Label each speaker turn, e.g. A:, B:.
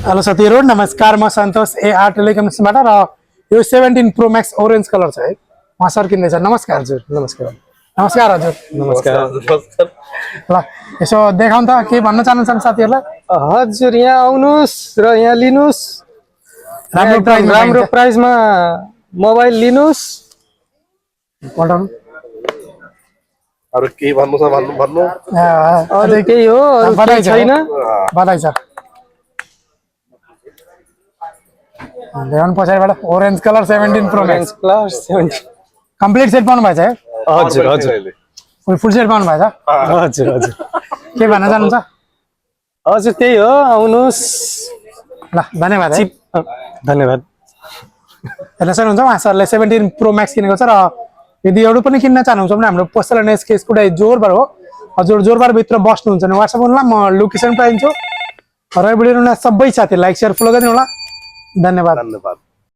A: hello साथीहरु नमस्कार म सन्तोष A8 इलेक्ट्रोनिक्सबाट र यो 17 प्रो मैक्स ऑरेंज कलर छ है म सर किन्दैछ नमस्कार हजुर
B: नमस्कार
A: नमस्कार हजुर
B: नमस्कार
A: ल यसो देखाउन त के भन्न चाहनुहुन्छ साथीहरुलाई
B: हजुर यहाँ आउनुस् र यहाँ लिनुस् राम्रो प्राइसमा मोबाइल लिनुस्
A: पल्टाउनु
C: अरु के भन्नु छ भन्नु
B: अरु केही हो अरु केही छैन
A: बधाई छ ल्याउन पछाडिबाट orange colour 17 pro max
B: class 70
A: complete set पाउनु भएछ है
B: हजुर हजुर
A: फुल सेट पाउनु भएछ
B: हजुर हजुर
A: के भन्न चाहनुहुन्छ
B: हजुर त्यही हो आउनुस्
A: ल धन्यवाद है
B: धन्यवाद
A: हेर्न सक्नुहुन्छ उहाँ सरले 17 प्रो मैक्स किनेको छ र यदि अरु पनि किन्न चाहनुहुन्छ भने हाम्रो पोस्टल एनएसके स्कुडा जोरबार हो हजुर जोरबार भित्र बस्नुहुन्छ भने WhatsApp गर्नुला म लोकेसन पठाइदिन्छु र भिडियो सबै साथीहरुलाई लाइक शेयर फलो गरिदिनु होला धन्यवाद